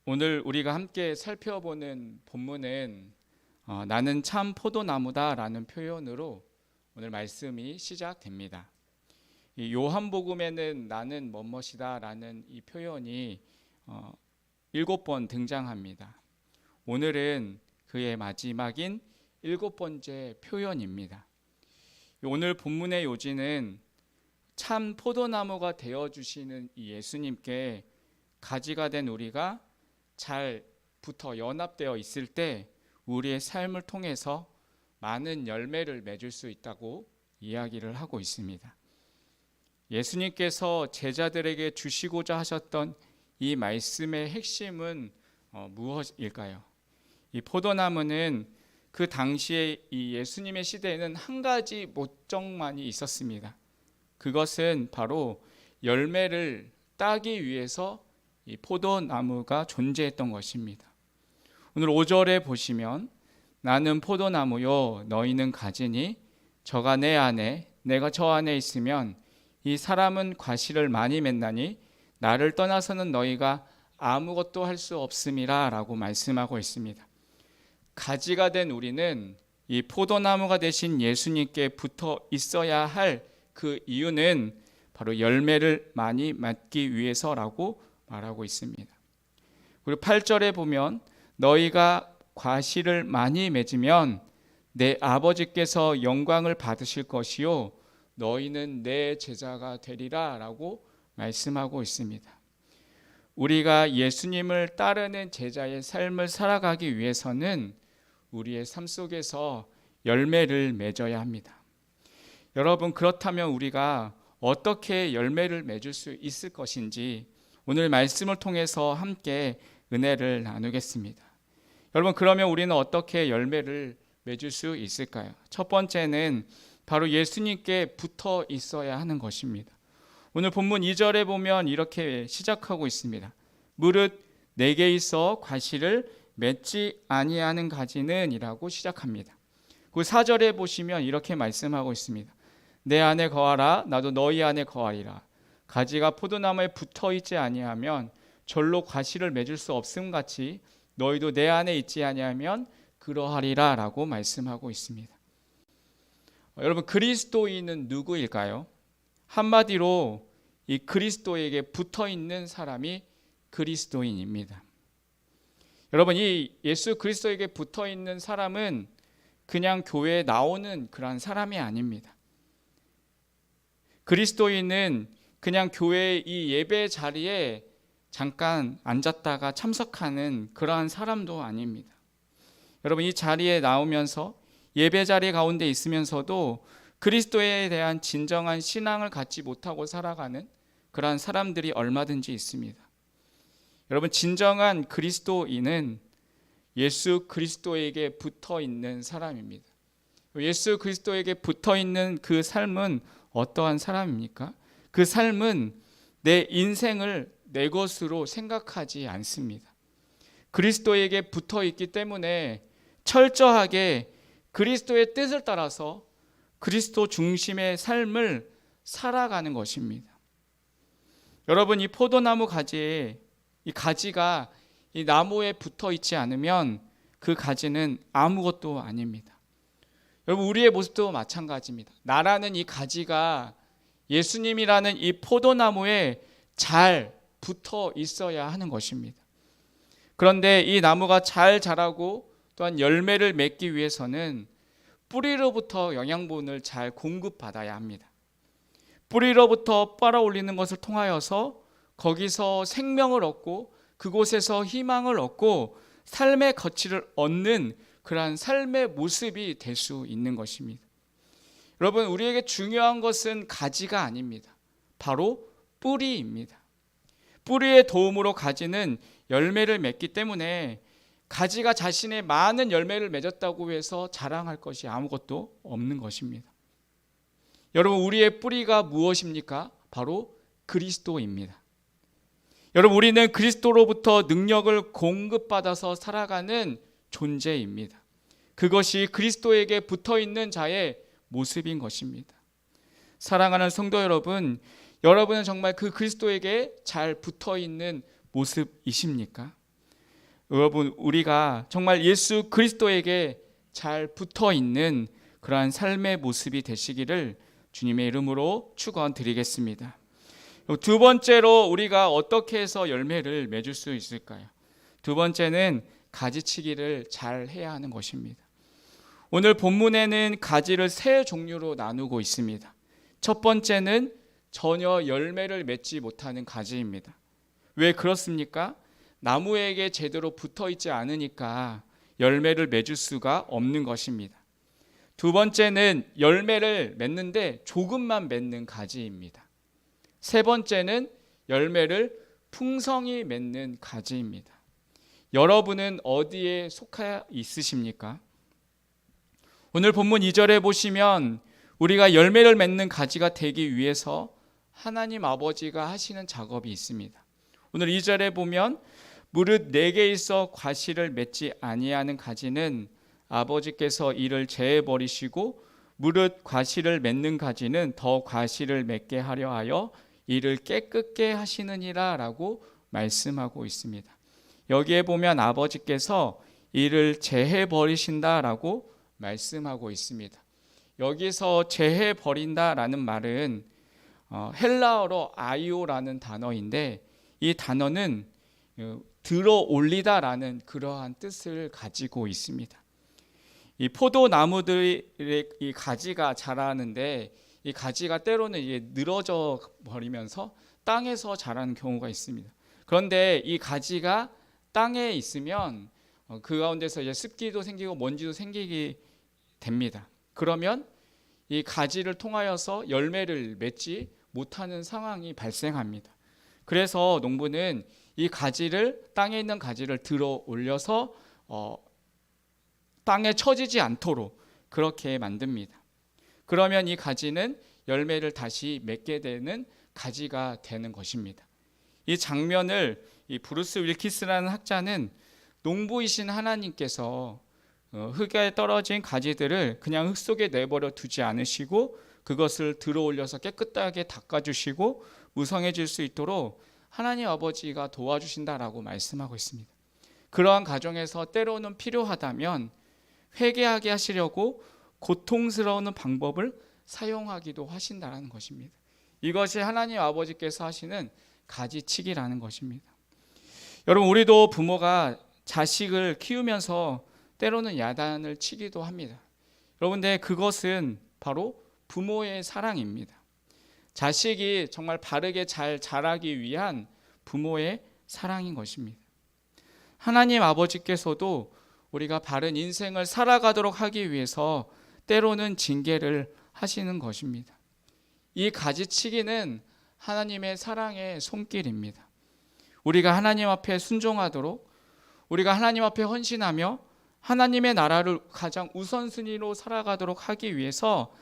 오늘 우리가 함께 살펴보는 본문은 나는 참 포도나무다 라는 표현으로 오늘 말씀이 시작됩니다. 이 요한복음에는 나는 뭐뭇이다 라는 이 표현이 7번 등장합니다. 오늘은 그의 마지막인 7번째 표현입니다. 오늘 본문의 요지는 참 포도나무가 되어주시는 이 예수님께 가지가 된 우리가 잘 붙어 연합되어 있을 때 우리의 삶을 통해서 많은 열매를 맺을 수 있다고 이야기를 하고 있습니다. 예수님께서 제자들에게 주시고자 하셨던 이 말씀의 핵심은 무엇일까요? 이 포도나무는 그 당시에 이 예수님의 시대에는 한 가지 목적만이 있었습니다. 그것은 바로 열매를 따기 위해서 이 포도나무가 존재했던 것입니다. 오늘 5절에 보시면 나는 포도나무요 너희는 가지니 저가 내 안에 내가 저 안에 있으면 이 사람은 과실을 많이 맺나니 나를 떠나서는 너희가 아무것도 할 수 없음이라 라고 말씀하고 있습니다. 가지가 된 우리는 이 포도나무가 되신 예수님께 붙어 있어야 할 그 이유는 바로 열매를 많이 맺기 위해서라고 말하고 있습니다. 그리고 8절에 보면 너희가 과실을 많이 맺으면 내 아버지께서 영광을 받으실 것이요 너희는 내 제자가 되리라 라고 말씀하고 있습니다. 우리가 예수님을 따르는 제자의 삶을 살아가기 위해서는 우리의 삶 속에서 열매를 맺어야 합니다. 여러분, 그렇다면 우리가 어떻게 열매를 맺을 수 있을 것인지 오늘 말씀을 통해서 함께 은혜를 나누겠습니다. 여러분, 그러면 우리는 어떻게 열매를 맺을 수 있을까요? 첫 번째는 바로 예수님께 붙어 있어야 하는 것입니다. 오늘 본문 2절에 보면 이렇게 시작하고 있습니다. 무릇 내게 있어 과실을 맺지 아니하는 가지는 이라고 시작합니다. 그 4절에 보시면 이렇게 말씀하고 있습니다. 내 안에 거하라 나도 너희 안에 거하리라. 가지가 포도나무에 붙어 있지 아니하면 절로 과실을 맺을 수 없음 같이 너희도 내 안에 있지 아니하면 그러하리라 라고 말씀하고 있습니다. 여러분, 그리스도인은 누구일까요? 한마디로 이 그리스도에게 붙어 있는 사람이 그리스도인입니다. 여러분, 이 예수 그리스도에게 붙어 있는 사람은 그냥 교회에 나오는 그런 사람이 아닙니다. 그리스도인은 그냥 교회의 이 예배 자리에 잠깐 앉았다가 참석하는 그러한 사람도 아닙니다. 여러분, 이 자리에 나오면서 예배 자리 가운데 있으면서도 그리스도에 대한 진정한 신앙을 갖지 못하고 살아가는 그러한 사람들이 얼마든지 있습니다. 여러분, 진정한 그리스도인은 예수 그리스도에게 붙어 있는 사람입니다. 예수 그리스도에게 붙어 있는 그 삶은 어떠한 사람입니까? 그 삶은 내 인생을 내 것으로 생각하지 않습니다. 그리스도에게 붙어 있기 때문에 철저하게 그리스도의 뜻을 따라서 그리스도 중심의 삶을 살아가는 것입니다. 여러분, 이 포도나무 가지에 이 가지가 이 나무에 붙어 있지 않으면 그 가지는 아무것도 아닙니다. 여러분, 우리의 모습도 마찬가지입니다. 나라는 이 가지가 예수님이라는 이 포도나무에 잘 붙어 있어야 하는 것입니다. 그런데 이 나무가 잘 자라고 또한 열매를 맺기 위해서는 뿌리로부터 영양분을 잘 공급받아야 합니다. 뿌리로부터 빨아올리는 것을 통하여서 거기서 생명을 얻고 그곳에서 희망을 얻고 삶의 가치를 얻는 그러한 삶의 모습이 될 수 있는 것입니다. 여러분, 우리에게 중요한 것은 가지가 아닙니다. 바로 뿌리입니다. 뿌리의 도움으로 가지는 열매를 맺기 때문에 가지가 자신의 많은 열매를 맺었다고 해서 자랑할 것이 아무것도 없는 것입니다. 여러분, 우리의 뿌리가 무엇입니까? 바로 그리스도입니다. 여러분, 우리는 그리스도로부터 능력을 공급받아서 살아가는 존재입니다. 그것이 그리스도에게 붙어있는 자의 모습인 것입니다. 사랑하는 성도 여러분, 여러분은 정말 그 그리스도에게 잘 붙어있는 모습이십니까? 여러분, 우리가 정말 예수 그리스도에게 잘 붙어 있는 그러한 삶의 모습이 되시기를 주님의 이름으로 축원드리겠습니다. 두 번째로 우리가 어떻게 해서 열매를 맺을 수 있을까요? 두 번째는 가지치기를 잘 해야 하는 것입니다. 오늘 본문에는 가지를 세 종류로 나누고 있습니다. 첫 번째는 전혀 열매를 맺지 못하는 가지입니다. 왜 그렇습니까? 나무에게 제대로 붙어 있지 않으니까 열매를 맺을 수가 없는 것입니다. 두 번째는 열매를 맺는데 조금만 맺는 가지입니다. 세 번째는 열매를 풍성히 맺는 가지입니다. 여러분은 어디에 속해 있으십니까? 오늘 본문 2절에 보시면 우리가 열매를 맺는 가지가 되기 위해서 하나님 아버지가 하시는 작업이 있습니다. 오늘 2절에 보면 무릇 내게 있어 과실을 맺지 아니하는 가지는 아버지께서 이를 제해 버리시고 무릇 과실을 맺는 가지는 더 과실을 맺게 하려 하여 이를 깨끗게 하시느니라 라고 말씀하고 있습니다. 여기에 보면 아버지께서 이를 제해 버리신다라고 말씀하고 있습니다. 여기서 제해 버린다라는 말은 헬라어로 아이오라는 단어인데 이 단어는 들어 올리다라는 그러한 뜻을 가지고 있습니다. 이 포도나무들의 이 가지가 자라는데 이 가지가 때로는 이게 늘어져 버리면서 땅에서 자라는 경우가 있습니다. 그런데 이 가지가 땅에 있으면 그 가운데서 이제 습기도 생기고 먼지도 생기게 됩니다. 그러면 이 가지를 통하여서 열매를 맺지 못하는 상황이 발생합니다. 그래서 농부는 이 가지를 땅에 있는 가지를 들어 올려서 땅에 처지지 않도록 그렇게 만듭니다. 그러면 이 가지는 열매를 다시 맺게 되는 가지가 되는 것입니다. 이 장면을 이 브루스 윌키스라는 학자는 농부이신 하나님께서 흙에 떨어진 가지들을 그냥 흙 속에 내버려 두지 않으시고 그것을 들어 올려서 깨끗하게 닦아주시고 무성해질 수 있도록 하나님 아버지가 도와주신다라고 말씀하고 있습니다. 그러한 과정에서 때로는 필요하다면 회개하게 하시려고 고통스러운 방법을 사용하기도 하신다는 것입니다. 이것이 하나님 아버지께서 하시는 가지치기라는 것입니다. 여러분, 우리도 부모가 자식을 키우면서 때로는 야단을 치기도 합니다. 여러분들, 그것은 바로 부모의 사랑입니다. 자식이 정말 바르게 잘 자라기 위한 부모의 사랑인 것입니다. 하나님 아버지께서도 우리가 바른 인생을 살아가도록 하기 위해서 때로는 징계를 하시는 것입니다. 이 가지치기는 하나님의 사랑의 손길입니다. 우리가 하나님 앞에 순종하도록, 우리가 하나님 앞에 헌신하며 하나님의 나라를 가장 우선순위로 살아가도록 하기 위해서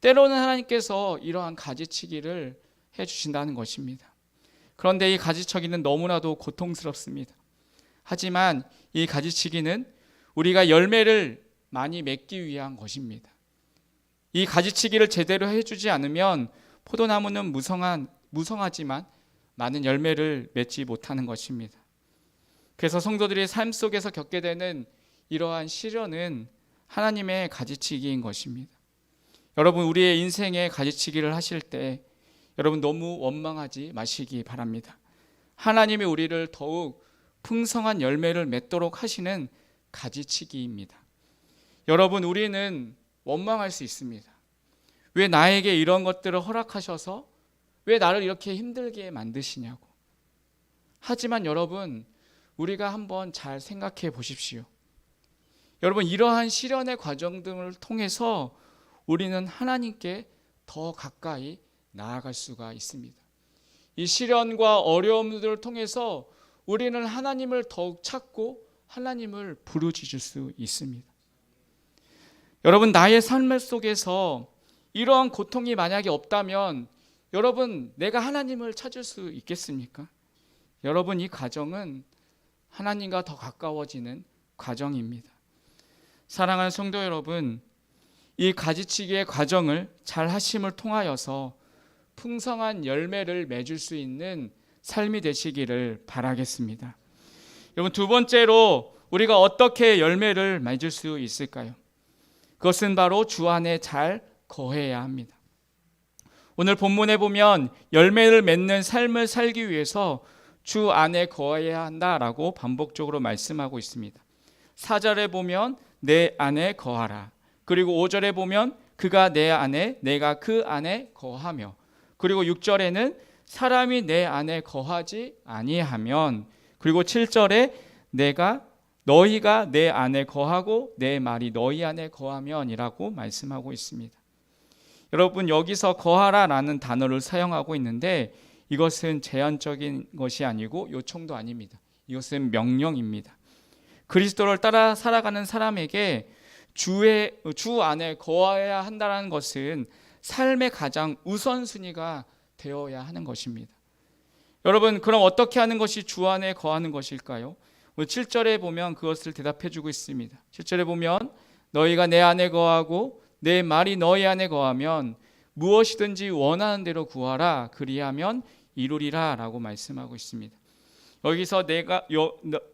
때로는 하나님께서 이러한 가지치기를 해주신다는 것입니다. 그런데 이 가지치기는 너무나도 고통스럽습니다. 하지만 이 가지치기는 우리가 열매를 많이 맺기 위한 것입니다. 이 가지치기를 제대로 해주지 않으면 포도나무는 무성하지만 많은 열매를 맺지 못하는 것입니다. 그래서 성도들이 삶 속에서 겪게 되는 이러한 시련은 하나님의 가지치기인 것입니다. 여러분, 우리의 인생에 가지치기를 하실 때 여러분 너무 원망하지 마시기 바랍니다. 하나님이 우리를 더욱 풍성한 열매를 맺도록 하시는 가지치기입니다. 여러분, 우리는 원망할 수 있습니다. 왜 나에게 이런 것들을 허락하셔서 왜 나를 이렇게 힘들게 만드시냐고. 하지만 여러분, 우리가 한번 잘 생각해 보십시오. 여러분, 이러한 시련의 과정 등을 통해서 우리는 하나님께 더 가까이 나아갈 수가 있습니다. 이 시련과 어려움들을 통해서 우리는 하나님을 더욱 찾고 하나님을 부르짖을 수 있습니다. 여러분, 나의 삶 속에서 이러한 고통이 만약에 없다면 여러분, 내가 하나님을 찾을 수 있겠습니까? 여러분, 이 과정은 하나님과 더 가까워지는 과정입니다. 사랑하는 성도 여러분, 이 가지치기의 과정을 잘 하심을 통하여서 풍성한 열매를 맺을 수 있는 삶이 되시기를 바라겠습니다. 여러분, 두 번째로 우리가 어떻게 열매를 맺을 수 있을까요? 그것은 바로 주 안에 잘 거해야 합니다. 오늘 본문에 보면 열매를 맺는 삶을 살기 위해서 주 안에 거해야 한다라고 반복적으로 말씀하고 있습니다. 4절에 보면 내 안에 거하라. 그리고 5절에 보면 그가 내 안에 내가 그 안에 거하며, 그리고 6절에는 사람이 내 안에 거하지 아니하면, 그리고 7절에 너희가 내 안에 거하고 내 말이 너희 안에 거하면이라고 말씀하고 있습니다. 여러분, 여기서 거하라라는 단어를 사용하고 있는데 이것은 제한적인 것이 아니고 요청도 아닙니다. 이것은 명령입니다. 그리스도를 따라 살아가는 사람에게 주 안에 거해야 한다는 것은 삶의 가장 우선순위가 되어야 하는 것입니다. 여러분, 그럼 어떻게 하는 것이 주 안에 거하는 것일까요? 7절에 보면 그것을 대답해 주고 있습니다. 7절에 보면 너희가 내 안에 거하고 내 말이 너희 안에 거하면 무엇이든지 원하는 대로 구하라. 그리하면 이루리라 라고 말씀하고 있습니다. 여기서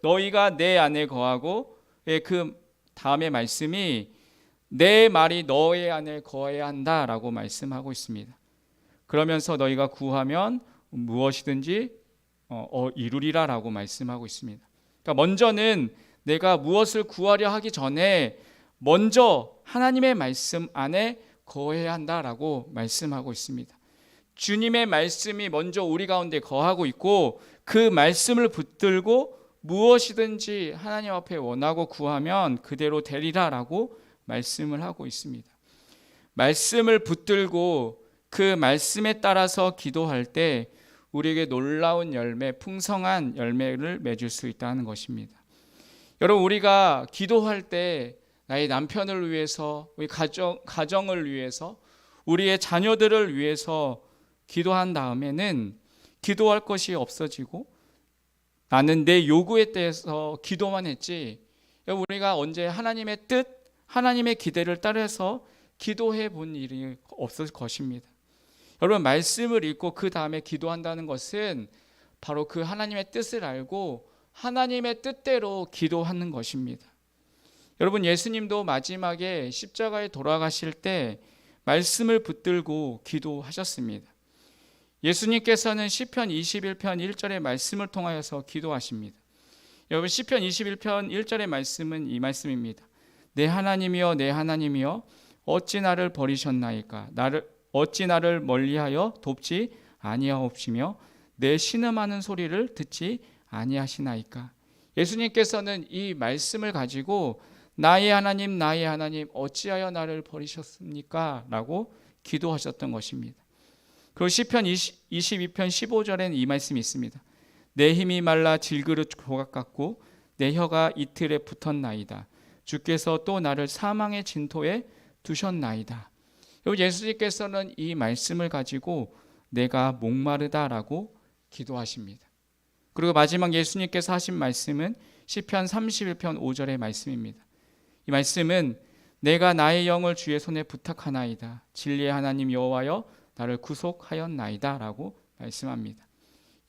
너희가 내 안에 거하고, 그 다음에 말씀이 내 말이 너희 안에 거해야 한다라고 말씀하고 있습니다. 그러면서 너희가 구하면 무엇이든지 이루리라 라고 말씀하고 있습니다. 그러니까 먼저는 내가 무엇을 구하려 하기 전에 먼저 하나님의 말씀 안에 거해야 한다라고 말씀하고 있습니다. 주님의 말씀이 먼저 우리 가운데 거하고 있고, 그 말씀을 붙들고 무엇이든지 하나님 앞에 원하고 구하면 그대로 되리라라고 말씀을 하고 있습니다. 말씀을 붙들고 그 말씀에 따라서 기도할 때 우리에게 놀라운 열매, 풍성한 열매를 맺을 수 있다는 것입니다. 여러분, 우리가 기도할 때 나의 남편을 위해서, 우리 가정을 위해서, 우리의 자녀들을 위해서 기도한 다음에는 기도할 것이 없어지고 나는 내 요구에 대해서 기도만 했지, 우리가 언제 하나님의 뜻, 하나님의 기대를 따라서 기도해 본 일이 없을 것입니다. 여러분, 말씀을 읽고 그 다음에 기도한다는 것은 바로 그 하나님의 뜻을 알고 하나님의 뜻대로 기도하는 것입니다. 여러분, 예수님도 마지막에 십자가에 돌아가실 때 말씀을 붙들고 기도하셨습니다. 예수님께서는 시편 21편 1절의 말씀을 통하여서 기도하십니다. 여러분, 시편 21편 1절의 말씀은 이 말씀입니다. 내 하나님이여, 내 하나님이여, 어찌 나를 버리셨나이까? 어찌 나를 멀리하여 돕지 아니하옵시며 내 신음하는 소리를 듣지 아니하시나이까? 예수님께서는 이 말씀을 가지고 나의 하나님, 나의 하나님, 어찌하여 나를 버리셨습니까? 라고 기도하셨던 것입니다. 그리고 시편 22편 15절에는 이 말씀이 있습니다. 내 힘이 말라 질그릇 조각 같고 내 혀가 이틀에 붙었나이다. 주께서 또 나를 사망의 진토에 두셨나이다. 예수님께서는 이 말씀을 가지고 내가 목마르다라고 기도하십니다. 그리고 마지막 예수님께서 하신 말씀은 시편 31편 5절의 말씀입니다. 이 말씀은 내가 나의 영을 주의 손에 부탁하나이다. 진리의 하나님 여호와여 나를 구속하였나이다 라고 말씀합니다.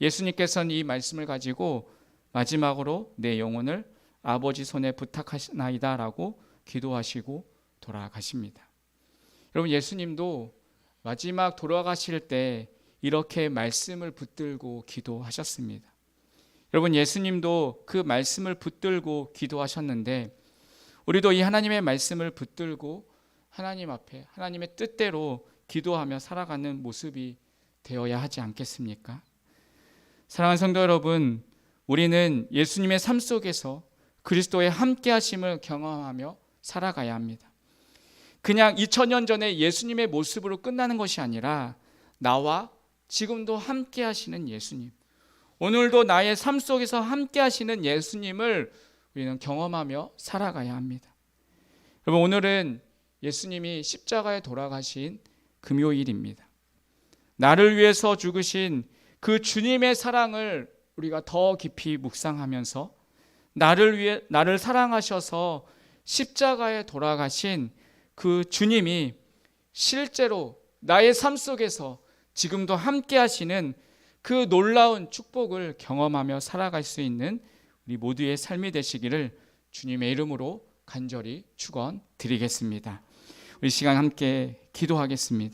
예수님께서는 이 말씀을 가지고 마지막으로 내 영혼을 아버지 손에 부탁하나이다 라고 기도하시고 돌아가십니다. 여러분, 예수님도 마지막 돌아가실 때 이렇게 말씀을 붙들고 기도하셨습니다. 여러분, 예수님도 그 말씀을 붙들고 기도하셨는데 우리도 이 하나님의 말씀을 붙들고 하나님 앞에 하나님의 뜻대로 기도하며 살아가는 모습이 되어야 하지 않겠습니까? 사랑하는 성도 여러분, 우리는 예수님의 삶 속에서 그리스도의 함께 하심을 경험하며 살아가야 합니다. 그냥 2000년 전에 예수님의 모습으로 끝나는 것이 아니라 나와 지금도 함께 하시는 예수님, 오늘도 나의 삶 속에서 함께 하시는 예수님을 우리는 경험하며 살아가야 합니다. 여러분, 오늘은 예수님이 십자가에 돌아가신 금요일입니다. 나를 위해서 죽으신 그 주님의 사랑을 우리가 더 깊이 묵상하면서 나를 사랑하셔서 십자가에 돌아가신 그 주님이 실제로 나의 삶 속에서 지금도 함께 하시는 그 놀라운 축복을 경험하며 살아갈 수 있는 우리 모두의 삶이 되시기를 주님의 이름으로 간절히 축원드리겠습니다. 우리 시간 함께 기도하겠습니다.